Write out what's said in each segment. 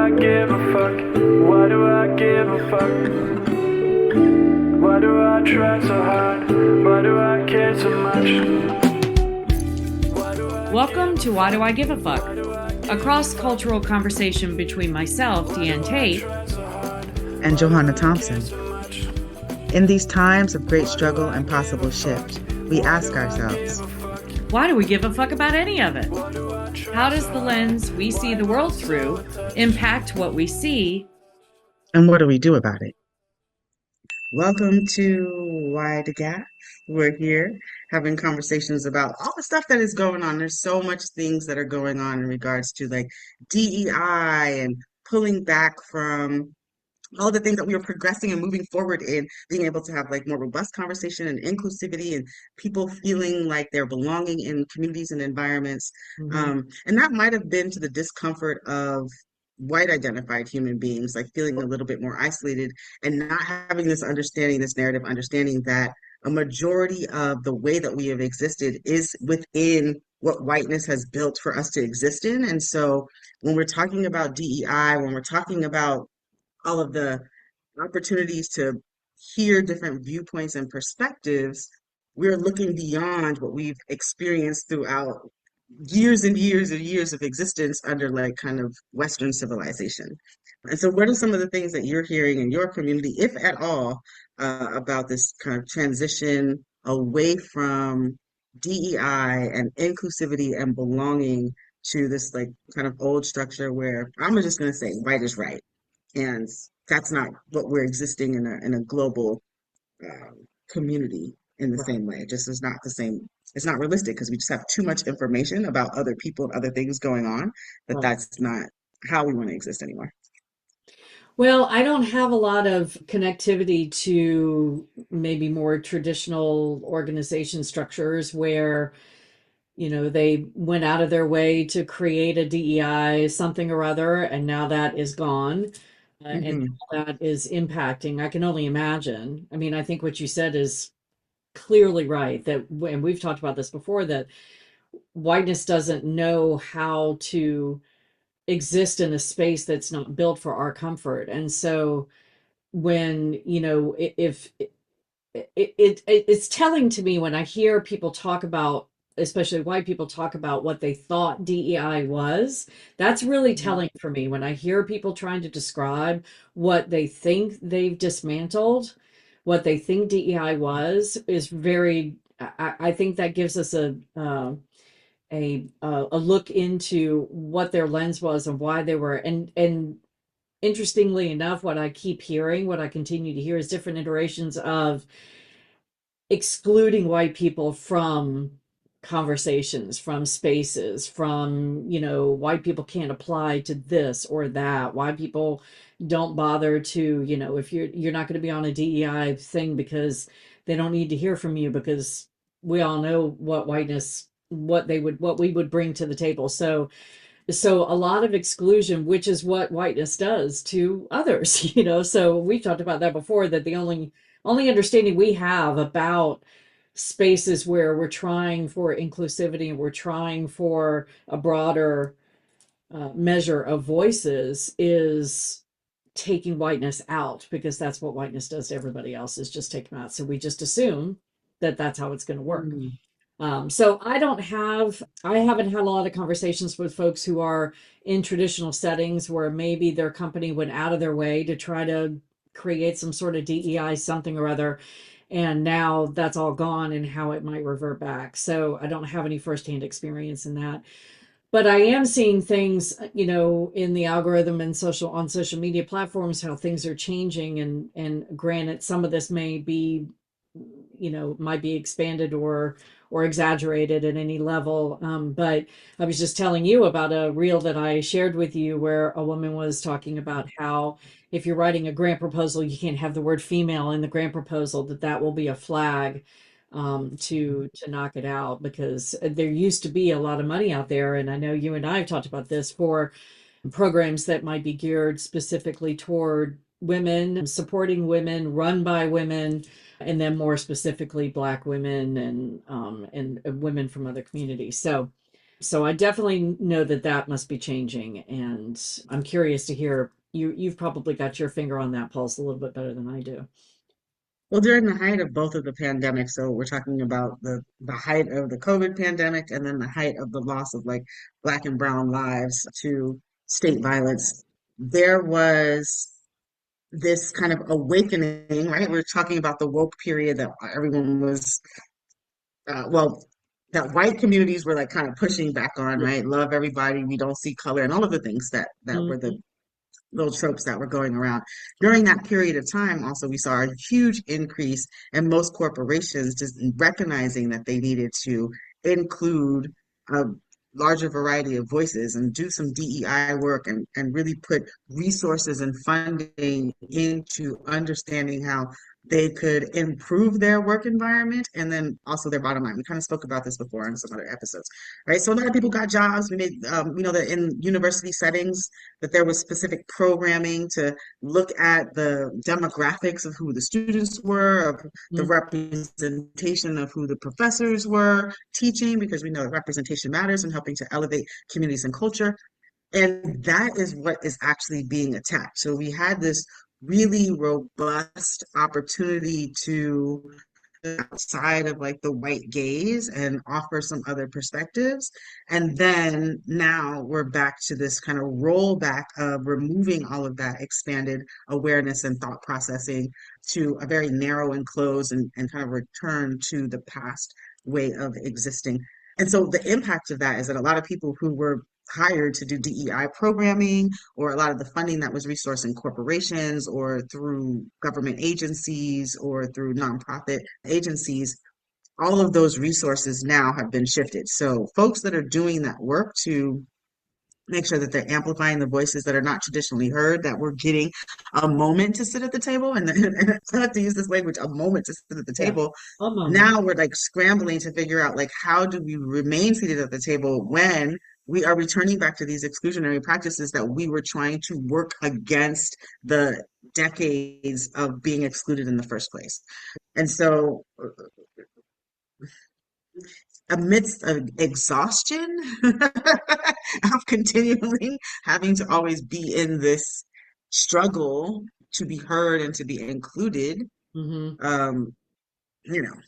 I give a fuck? Why do I give a fuck? Why do I try so hard? Why do I care so much? Welcome to Why Do I Give a Fuck? A cross-cultural conversation between myself, Diane Tate, and Johanna Thompson. In these times of great struggle and possible shift, we ask ourselves, why do we give a fuck about any of it? How does the lens we see the world through impact what we see? And what do we do about it? Welcome to Why the Gap. We're here having conversations about all the stuff that is going on. There's so much things that are going on in regards to like DEI and pulling back from all the things that we are progressing and moving forward in, being able to have like more robust conversation and inclusivity and people feeling like they're belonging in communities and environments. And that might have been to the discomfort of white identified human beings, like feeling a little bit more isolated and not having this understanding, this narrative understanding that a majority of the way that we have existed is within what whiteness has built for us to exist in. And so when we're talking about DEI, when we're talking about all of the opportunities to hear different viewpoints and perspectives, we're looking beyond what we've experienced throughout years and years and years of existence under like kind of Western civilization. And so, what are some of the things that you're hearing in your community, if at all, about this kind of transition away from DEI and inclusivity and belonging to this like kind of old structure where I'm just going to say white is right, and that's not what we're existing in a global community in the same way. It just is not the same. It's not realistic because we just have too much information about other people and other things going on that that's not how we want to exist anymore. Well, I don't have a lot of connectivity to maybe more traditional organization structures where, they went out of their way to create a DEI something or other, and now that is gone. And how that is impacting. I can only imagine. I mean, I think what you said is clearly right, that, and we've talked about this before, that whiteness doesn't know how to exist in a space that's not built for our comfort. And so when, if it's telling to me when I hear people talk about, especially white people talk about what they thought DEI was, that's really telling for me. When I hear people trying to describe what they think they've dismantled, what they think DEI was, is very, I think that gives us a look into what their lens was and why they were. And interestingly enough, what I keep hearing, what I continue to hear, is different iterations of excluding white people from conversations, from spaces, from, white people can't apply to this or that. White people don't bother to, if you're not going to be on a DEI thing because they don't need to hear from you, because we all know what whiteness, what we would bring to the table. So a lot of exclusion, which is what whiteness does to others, so we've talked about that before, that the only understanding we have about spaces where we're trying for inclusivity and we're trying for a broader measure of voices is taking whiteness out, because that's what whiteness does to everybody else, is just take them out. So we just assume that that's how it's going to work. So I haven't had a lot of conversations with folks who are in traditional settings where maybe their company went out of their way to try to create some sort of DEI something or other, and now that's all gone and how it might revert back. So I don't have any firsthand experience in that. But I am seeing things, in the algorithm and on social media platforms, how things are changing. And granted, some of this may be, might be expanded or exaggerated at any level. But I was just telling you about a reel that I shared with you where a woman was talking about how if you're writing a grant proposal, you can't have the word female in the grant proposal, that will be a flag to knock it out, because there used to be a lot of money out there. And I know you and I have talked about this, for programs that might be geared specifically toward women, supporting women, run by women, and then more specifically Black women and women from other communities. So So I definitely know that that must be changing, and I'm curious to hear you've probably got your finger on that pulse a little bit better than I do. Well, during the height of both of the pandemics, so we're talking about the height of the COVID pandemic and then the height of the loss of like Black and brown lives to state violence, there was this kind of awakening, right? We're talking about the woke period that everyone was, well, that white communities were like kind of pushing back on, Yeah. right? Love everybody, we don't see color, and all of the things that were the Mhm. little tropes that were going around. During that period of time, also, we saw a huge increase in most corporations just recognizing that they needed to include a larger variety of voices and do some DEI work and really put resources and funding into understanding how they could improve their work environment and then also their bottom line. We kind of spoke about this before in some other episodes, right? So a lot of people got jobs. We made, we know that in university settings, that there was specific programming to look at the demographics of who the students were, of the Mhm. representation of who the professors were teaching, because we know that representation matters in helping to elevate communities and culture. And that is what is actually being attacked. So we had this really robust opportunity to outside of like the white gaze and offer some other perspectives. And then now we're back to this kind of rollback of removing all of that expanded awareness and thought processing to a very narrow and closed and kind of return to the past way of existing. And so the impact of that is that a lot of people who were hired to do DEI programming or a lot of the funding that was resourced in corporations or through government agencies or through nonprofit agencies, all of those resources now have been shifted. So folks that are doing that work to make sure that they're amplifying the voices that are not traditionally heard, that we're getting a moment to sit at the table, and I have to use this language, a moment to sit at the Yeah. table. A moment. Now we're like scrambling to figure out like how do we remain seated at the table when we are returning back to these exclusionary practices that we were trying to work against the decades of being excluded in the first place. And so amidst of exhaustion of continually having to always be in this struggle to be heard and to be included, Hmm. um,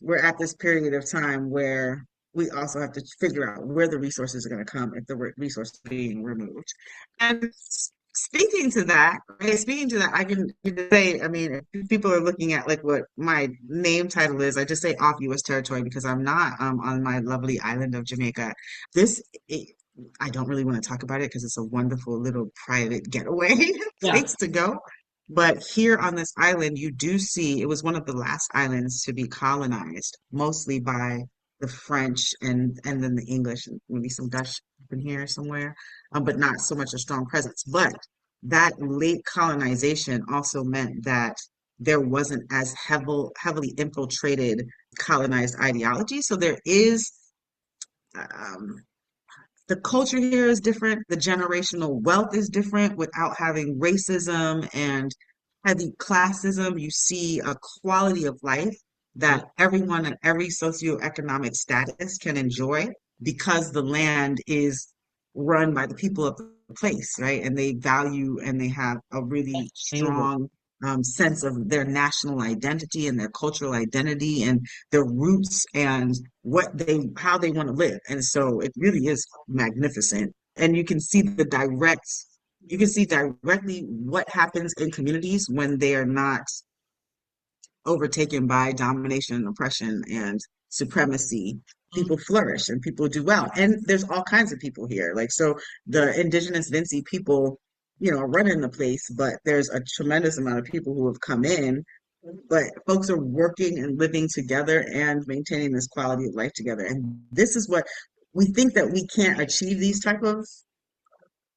we're at this period of time where we also have to figure out where the resources are going to come if the resource is being removed. And speaking to that, right, speaking to that, I can say, I mean, if people are looking at like what my name title is, I just say off U.S. territory because I'm not on my lovely island of Jamaica. This, it, I don't really want to talk about it because it's a wonderful little private getaway Yeah. place to go. But here on this island, you do see it was one of the last islands to be colonized, mostly by the French and then the English and maybe some Dutch in here somewhere, but not so much a strong presence. But that late colonization also meant that there wasn't as heavily infiltrated colonized ideology. So there is um, the culture here is different. The generational wealth is different without having racism and heavy classism. You see a quality of life Yeah. that everyone at every socioeconomic status can enjoy because the land is run by the people of the place, right? And they value and they have a really Sustainable. strong sense of their national identity and their cultural identity and their roots and how they want to live. And so it really is magnificent. And you can see directly what happens in communities when they are not overtaken by domination and oppression and supremacy. Mhm. People flourish and people do well. And there's all kinds of people here. Like, so the indigenous Vinci people, are running the place, but there's a tremendous amount of people who have come in, but folks are working and living together and maintaining this quality of life together. And this is what we think that we can't achieve these type of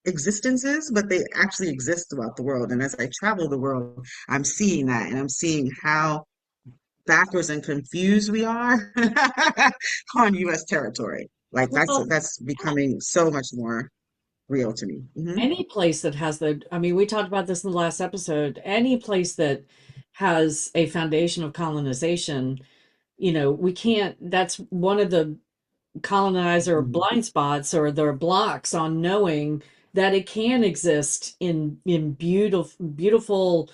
existences, but they actually exist throughout the world. And as I travel the world, I'm seeing that and I'm seeing how backwards and confused we are on US territory. Like Well, that's becoming so much more real to me. any place that has I mean, we talked about this in the last episode, any place that has a foundation of colonization, we can't, that's one of the colonizer Mhm. blind spots or their blocks on knowing that it can exist in beautiful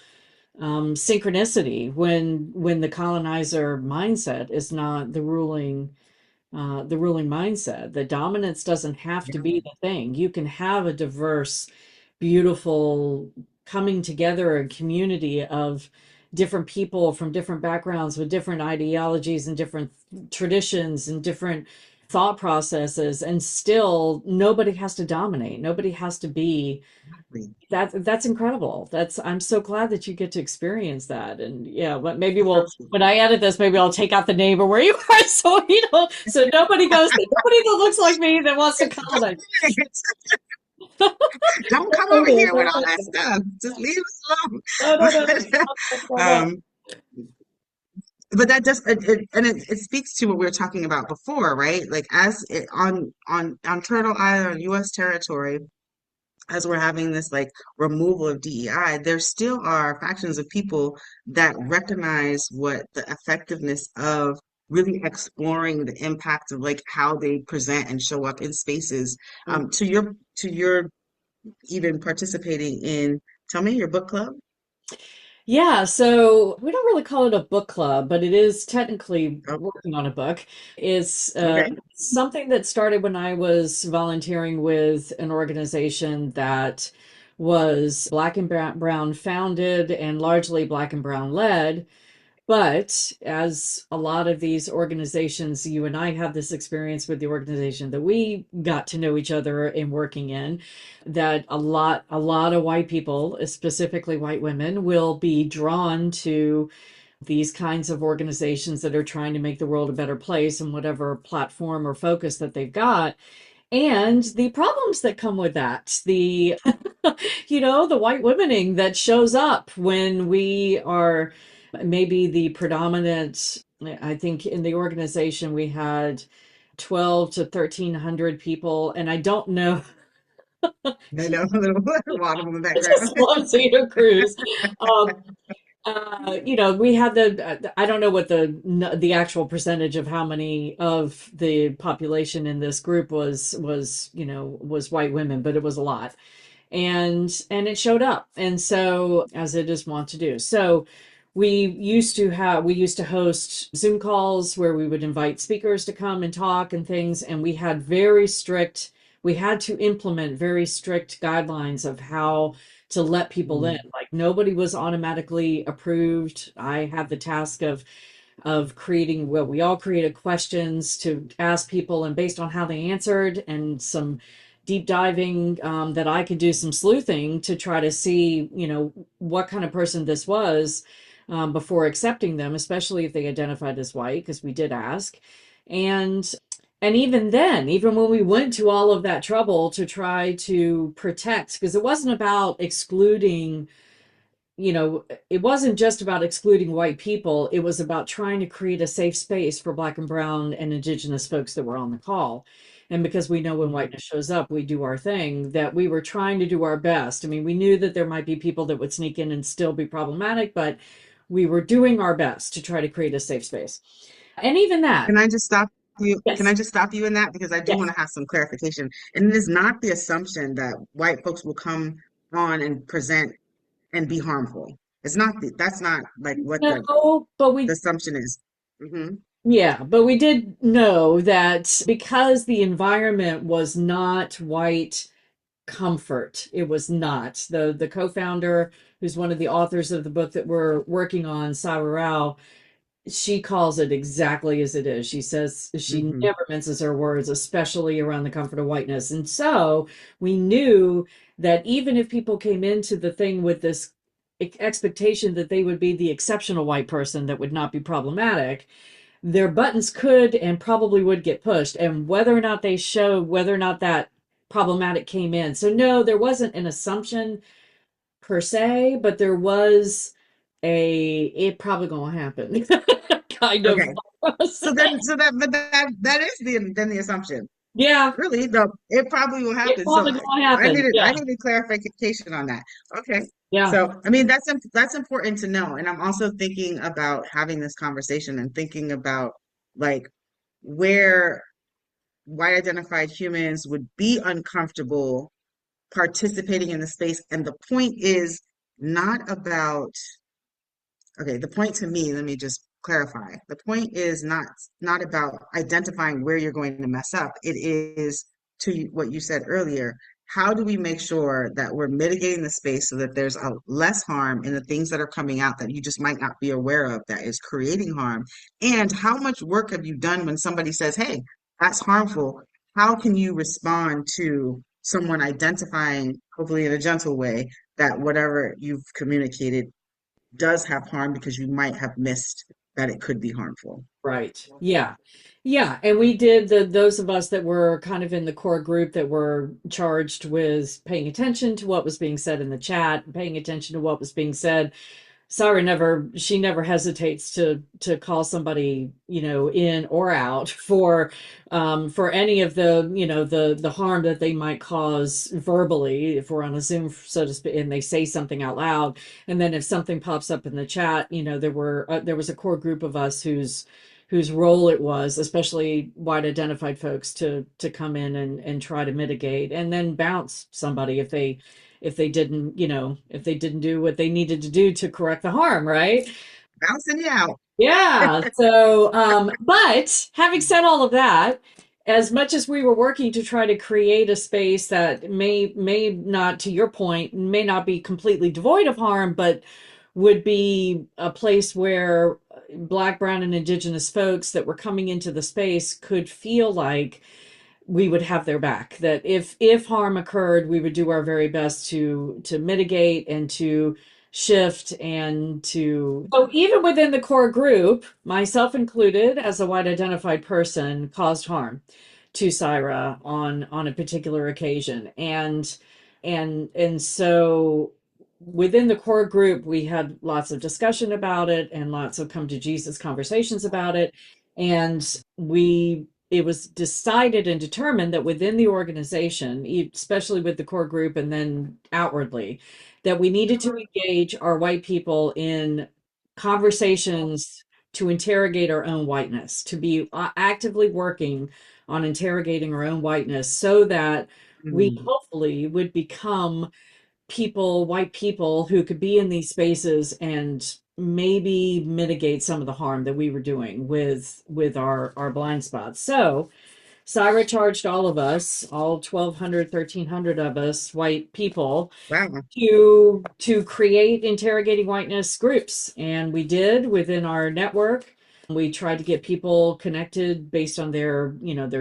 synchronicity when the colonizer mindset is not the ruling mindset. The dominance doesn't have to Yeah, be the thing. You can have a diverse, beautiful coming together a community of different people from different backgrounds with different ideologies and different traditions and different thought processes, and still nobody has to dominate. Nobody has to be exactly. that's incredible. That's I'm so glad that you get to experience that. And yeah, but maybe That's we'll awesome. when I edit this, maybe I'll take out the neighbor where you are, so so nobody goes, nobody that looks like me that wants to colonize. Don't come over here with all that stuff. Just leave No, no, no, us alone. no, no, no. um, but that just it speaks to what we were talking about before, right? Like as it, on Turtle Island, on U.S. territory, as we're having this like removal of DEI, there still are factions of people that recognize what the effectiveness of really exploring the impact of like how they present and show up in spaces. To your even participating in, tell me, your book club. Yeah, so we don't really call it a book club, but it is technically Oh, working on a book. It's okay. something that started when I was volunteering with an organization that was Black and Brown founded and largely Black and Brown led. But as a lot of these organizations, you and I have this experience with the organization that we got to know each other in working in, that a lot of white people, specifically white women, will be drawn to these kinds of organizations that are trying to make the world a better place in whatever platform or focus that they've got. And the problems that come with that, the white womening that shows up when we are maybe the predominant. I think in the organization we had 12 to 1300 people, and I don't know. I know, a little water in the I background. just love Cedar Cruz. Um, we had I don't know what the actual percentage of how many of the population in this group was white women, but it was a lot. And it showed up. And so, as it is wont to do. So we used to host Zoom calls where we would invite speakers to come and talk and things, and we had to implement very strict guidelines of how to let people in. Mm, Like nobody was automatically approved. I had the task of creating, well, we all created questions to ask people, and based on how they answered and some deep diving, that I could do some sleuthing to try to see, what kind of person this was, before accepting them, especially if they identified as white, because we did ask. And and even then, even when we went to all of that trouble to try to protect, because it wasn't about excluding, it wasn't just about excluding white people. It was about trying to create a safe space for Black and Brown and Indigenous folks that were on the call. And because we know when mhm. whiteness shows up, we do our thing, that we were trying to do our best. I mean, we knew that there might be people that would sneak in and still be problematic, but we were doing our best to try to create a safe space. And even that, Can I just stop you? Can yes, I just stop you in that? Because I do want yes. to have some clarification. And it is not the assumption that white folks will come on and present and be harmful. That's not like what No, but the we assumption is. Hmm. Yeah, but we did know that because the environment was not white comfort, it was not. The co-founder, who's one of the authors of the book that we're working on, Sawa Rao, she calls it exactly as it is. She says she Hmm. never minces her words, especially around the comfort of whiteness. And so we knew that even if people came into the thing with this expectation that they would be the exceptional white person that would not be problematic, their buttons could and probably would get pushed, and whether or not they showed whether or not that problematic came in. So no, there wasn't an assumption per se, but there was it probably gonna happen kind of. Okay. But that is the assumption. Yeah, Really, though, it probably will it happen. So probably gonna I happen. needed I Yeah, needed clarification on that. Okay. yeah. So I mean that's important to know. And I'm also thinking about having this conversation and thinking about like where white identified humans would be uncomfortable participating in the space. And the point is not about, okay, the point to me, let me just clarify. The point is not about identifying where you're going to mess up. It is what you said earlier. How do we make sure that we're mitigating the space so that there's a less harm in the things that are coming out that you just might not be aware of that is creating harm? And how much work have you done when somebody says, "Hey, that's harmful"? How can you respond to someone identifying, hopefully in a gentle way, that whatever you've communicated does have harm because you might have missed that it could be harmful. Right. Yeah. Yeah. And we did those of us that were kind of in the core group that were charged with paying attention to what was being said in the chat, paying attention to what was being said. She never hesitates to call somebody, in or out for any of the, the harm that they might cause verbally if we're on a Zoom, so to speak, and they say something out loud. And then if something pops up in the chat, there was a core group of us whose role it was, especially white identified folks, to come in and try to mitigate and then bounce somebody if they didn't do what they needed to do to correct the harm, right? Bouncing you out. Yeah. So, but having said all of that, as much as we were working to try to create a space that may not, to your point, may not be completely devoid of harm, but would be a place where Black, Brown, and Indigenous folks that were coming into the space could feel like we would have their back, that if harm occurred, we would do our very best to mitigate and to shift and to, so even within the core group, myself included as a white identified person, caused harm to Syra on a particular occasion. And so within the core group, we had lots of discussion about it and lots of come to Jesus conversations about it. And it was decided and determined that within the organization, especially with the core group and then outwardly, that we needed to engage our white people in conversations to interrogate our own whiteness, to be actively working on interrogating our own whiteness so that we Mm, hopefully would become white people who could be in these spaces and maybe mitigate some of the harm that we were doing with our blind spots. So Syra charged all of us, all 1,200, 1,300 of us white people, wow. to create interrogating whiteness groups, and we did within our network. We tried to get people connected based on their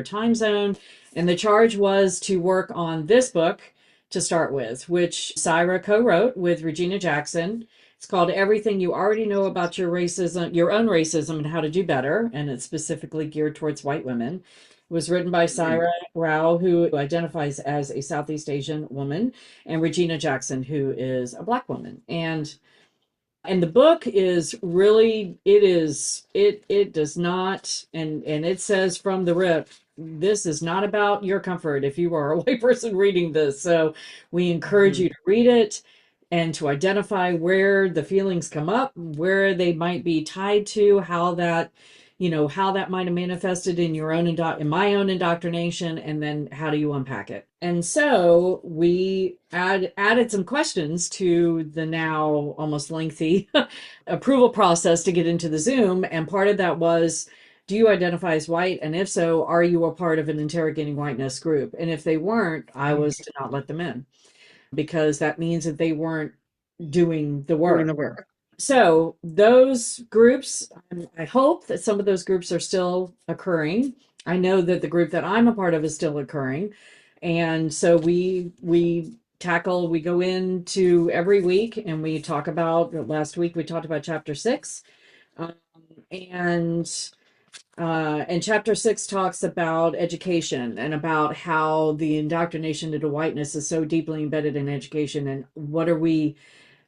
time zone, and the charge was to work on this book to start with, which Syra co-wrote with Regina Jackson. It's called Everything You Already Know About Your Own Racism and How to Do Better, and it's specifically geared towards white women. It was written by Mm, Syra Rao, who identifies as a Southeast Asian woman, and Regina Jackson, who is a Black woman. And the book is really, it does not, and it says from the rip, this is not about your comfort if you are a white person reading this. So we encourage you mhm. to read it and to identify where the feelings come up, where they might be tied to, how that might have manifested in in my own indoctrination, and then how do you unpack it. And so we added some questions to the now almost lengthy approval process to get into the Zoom, and part of that was, do you identify as white, and if so, are you a part of an interrogating whiteness group? And if they weren't, I Mm, was to not let them in, because that means that they weren't doing the doing work. the work. So those groups, I hope that some of those groups are still occurring. I know that the group that I'm a part of is still occurring. And so we go into every week and we talk about, last week we talked about chapter 6. Um, and and chapter 6 talks about education and about how the indoctrination into whiteness is so deeply embedded in education. And what are we,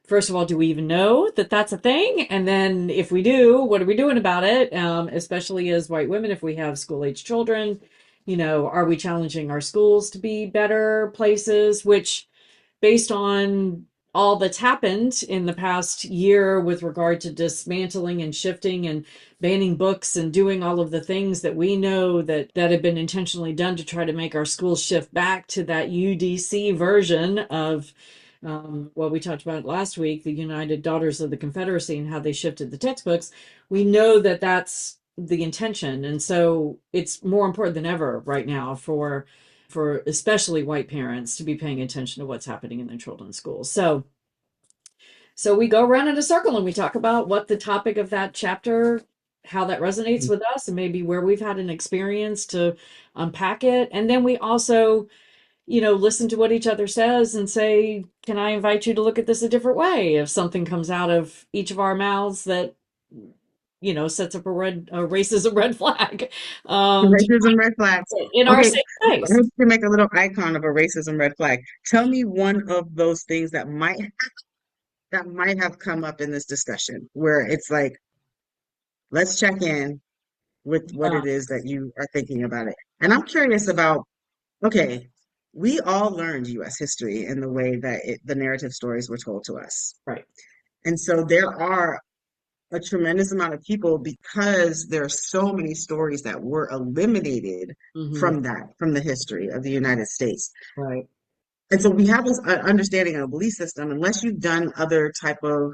first of all, do we even know that that's a thing? And then if we do, what are we doing about it? Especially as white women, if we have school age children, are we challenging our schools to be better places? Which, based on all that's happened in the past year with regard to dismantling and shifting and banning books and doing all of the things that we know that have been intentionally done to try to make our schools shift back to that UDC version of what we talked about last week, the United Daughters of the Confederacy, and how they shifted the textbooks. We know that that's the intention, and so it's more important than ever right now for especially white parents to be paying attention to what's happening in their children's schools. So we go around in a circle and we talk about what the topic of that chapter, how that resonates with us, and maybe where we've had an experience to unpack it. And then we also, listen to what each other says and say, can I invite you to look at this a different way if something comes out of each of our mouths that sets up a racism red flag, Racism red flags. in our Okay, safe I space. need to make a little icon of a racism red flag. Tell me one of those things that might have come up in this discussion where it's like, let's check in with what Uh, it is that you are thinking about it. And I'm curious about, okay, we all learned US history in the way that the narrative stories were told to us. right. And so there are a tremendous amount of people because there are so many stories that were eliminated Hmm. from from the history of the United States. Right. And so we have this understanding of a belief system, unless you've done other type of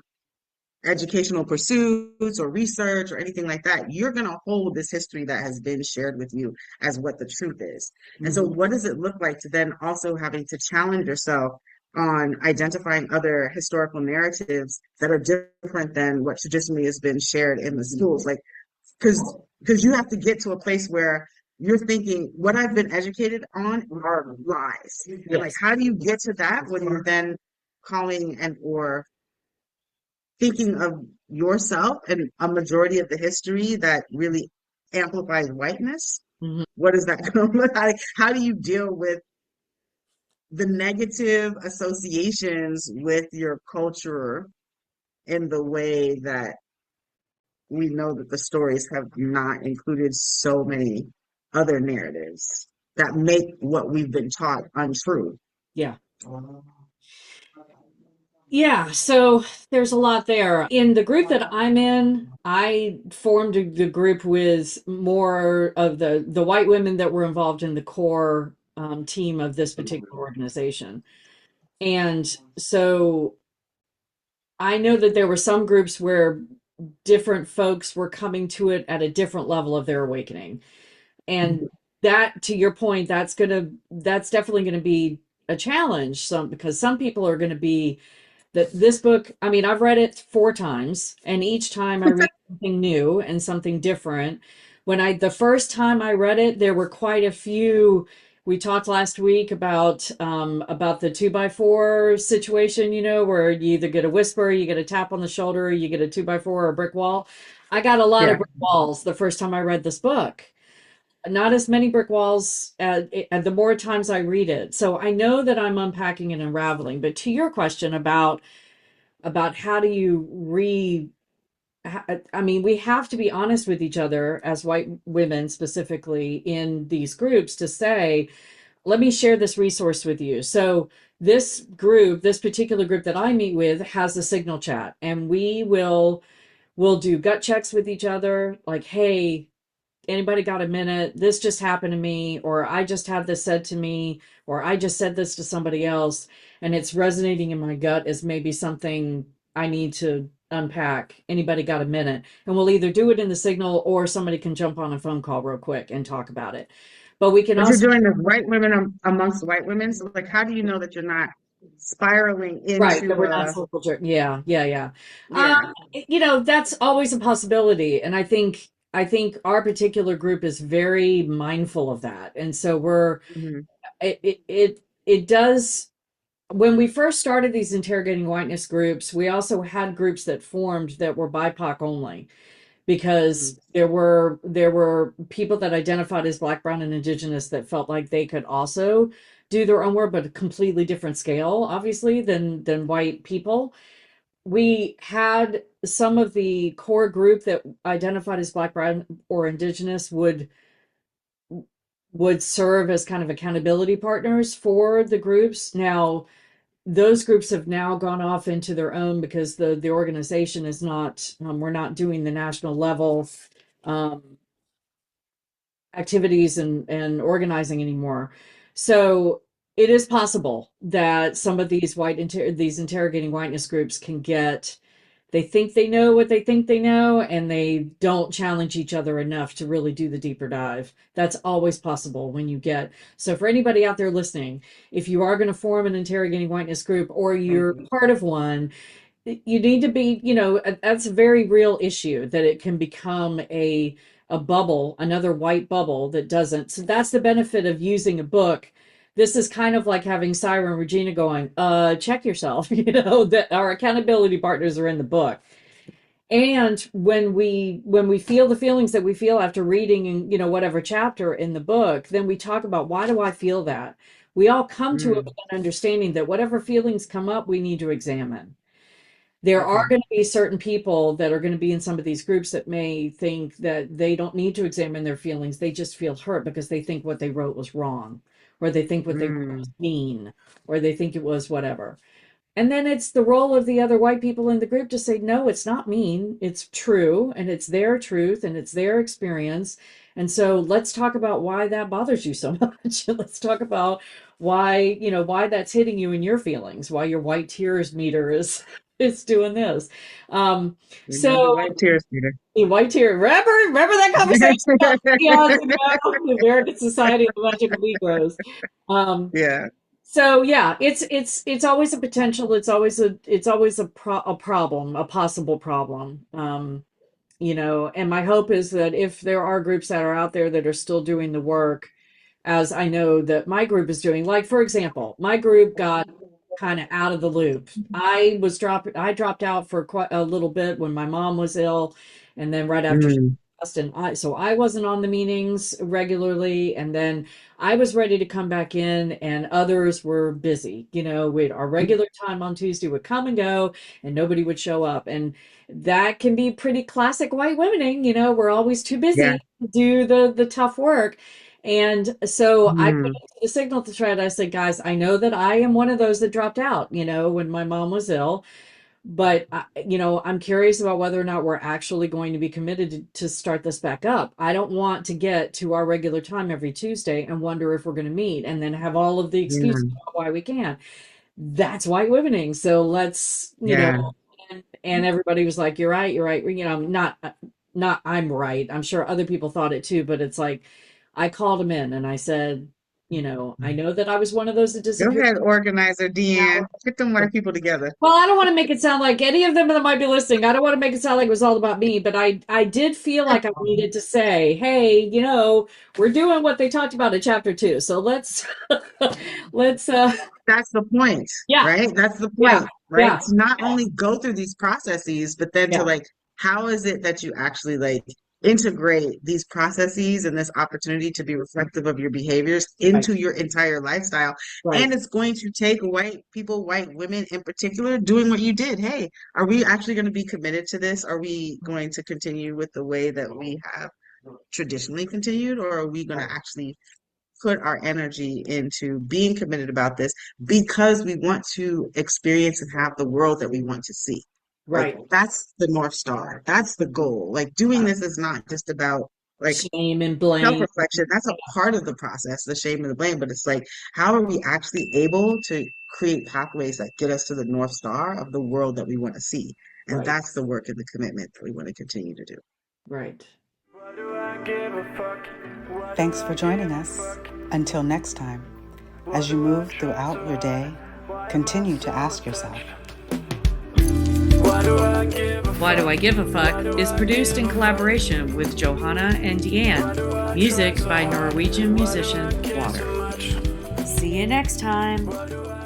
educational pursuits or research or anything like that, you're going to hold this history that has been shared with you as what the truth is. And so, Hmm. what does it look like to then also having to challenge yourself on identifying other historical narratives that are different than what traditionally has been shared in the schools? Like, because you have to get to a place where you're thinking what I've been educated on are lies. And like, Yes. how do you get to that when you're then calling and or thinking of yourself and a majority of the history that really amplifies whiteness? Hmm. What does that look like? How do you deal with the negative associations with your culture in the way that we know that the stories have not included so many other narratives that make what we've been taught untrue? Yeah. Yeah, so there's a lot there. In the group that I'm in, I formed the group with more of the white women that were involved in the core team of this particular organization. And so I know that there were some groups where different folks were coming to it at a different level of their awakening. And that, to your point, that's definitely gonna be a challenge, because some people are gonna be that this book, I mean, I've read it 4 times, and each time I read something new and something different. The first time I read it, there were quite a few. We talked last week about the 2x4 situation, where you either get a whisper, you get a tap on the shoulder, you get a 2x4 or a brick wall. I got a lot of Yeah. brick walls the first time I read this book. Not as many brick walls the more times I read it. So I know that I'm unpacking and unraveling. But to your question about how do you I mean, we have to be honest with each other as white women, specifically in these groups, to say, let me share this resource with you. So this particular group that I meet with has a signal chat, and we'll do gut checks with each other, like, hey, anybody got a minute? This just happened to me, or I just had this said to me, or I just said this to somebody else, and it's resonating in my gut as maybe something I need to unpack. Anybody got a minute? And we'll either do it in the signal, or somebody can jump on a phone call real quick and talk about it. But we can But you're also, doing this white women amongst white women. So, like, how do you know that you're not spiraling right, that into we're not circle jerk. Yeah, yeah, yeah. yeah. That's always a possibility, and I think our particular group is very mindful of that, and so Mhm. it does. When we first started these interrogating whiteness groups, we also had groups that formed that were BIPOC only, Mhm. because there were people that identified as Black, Brown, and Indigenous that felt like they could also do their own work, but a completely different scale, obviously, than white people. We had some of the core group that identified as Black, Brown, or Indigenous would serve as kind of accountability partners for the groups. Now, those groups have now gone off into their own because the organization is not, we're not doing the national level um, activities and organizing anymore. So it is possible that some of these these interrogating whiteness groups can get, they think they know what they think they know, and they don't challenge each other enough to really do the deeper dive. That's always possible when you get. So for anybody out there listening, if you are going to form an interrogating whiteness group or you're part of one, you need to be, that's a very real issue, that it can become a bubble, another white bubble that doesn't. So that's the benefit of using a book. This is kind of like having Syra and Regina going, check yourself, that our accountability partners are in the book. And when we feel the feelings that we feel after reading, and whatever chapter in the book, then we talk about, why do I feel that? We all come to it with an understanding that whatever feelings come up, we need to examine. There Okay. are going to be certain people that are going to be in some of these groups that may think that they don't need to examine their feelings. They just feel hurt because they think what they wrote was wrong, or they think what they wrote was mean, or they think it was whatever. And then it's the role of the other white people in the group to say, no, it's not mean. It's true. And it's their truth and it's their experience. And so let's talk about why that bothers you so much. Let's talk about why that's hitting you in your feelings, why your white tears meter is doing this. We know the So white tears, Peter. the white tear, remember that conversation about years ago, the American Society of Magical Negroes. Yeah. So yeah, it's always a potential. It's always a problem, a possible problem. And my hope is that if there are groups that are out there that are still doing the work, as I know that my group is doing, like for example, my group got kind of out of the loop. I dropped out for quite a little bit when my mom was ill, and then right after she Mm, passed, and I wasn't on the meetings regularly, and then I was ready to come back in, and others were busy. With our regular time on Tuesday would come and go, and nobody would show up, and that can be pretty classic white womening. We're always too yeah. busy to do the tough work. And so I put Mm, into the signal to thread, I said, guys, I know that I am one of those that dropped out, when my mom was ill, but I'm curious about whether or not we're actually going to be committed to start this back up. I don't want to get to our regular time every Tuesday and wonder if we're going to meet and then have all of the excuses yeah. about why we can't. That's white womening. So let's, Yeah. and everybody was like, you're right, you're right. Not I'm right. I'm sure other people thought it too, but it's like I called him in and I said, I know that I was one of those that Go disappeared. ahead, organizer Deanne. Get them white people together. Well, I don't want to make it sound like any of them that might be listening. I don't want to make it sound like it was all about me, but I did feel like I needed to say, hey, we're doing what they talked about in chapter 2. So let's let's That's the point, yeah, right? That's the yeah, point, right? yeah, To not only go through these processes, but then to yeah, like, how is it that you actually like integrate these processes and this opportunity to be reflective of your behaviors right, into your entire lifestyle? right, And it's going to take white people, white women in particular, doing what you did. Hey, are we actually going to be committed to this? Are we going to continue with the way that we have traditionally continued, or are we going to right, actually put our energy into being committed about this because we want to experience and have the world that we want to see. Like right. that's the North Star. That's the goal. Like doing this is not just about like Shame and blame. self-reflection. That's a part of the process, the shame and the blame, but it's like how are we actually able to create pathways that get us to the North Star of the world that we want to see? And Right, that's the work and the commitment that we want to continue to do. right. Why do I give a fuck? Why do Thanks I for give joining a us. fuck? Until next time, Why as you do I move try throughout so your day, hard? continue to ask yourself, Why do I give a Why Do I Give a Fuck Why do is I produced in give a collaboration with Johanna and Deanne. Music by Norwegian musician Care so Water. much? See you next time. Why do I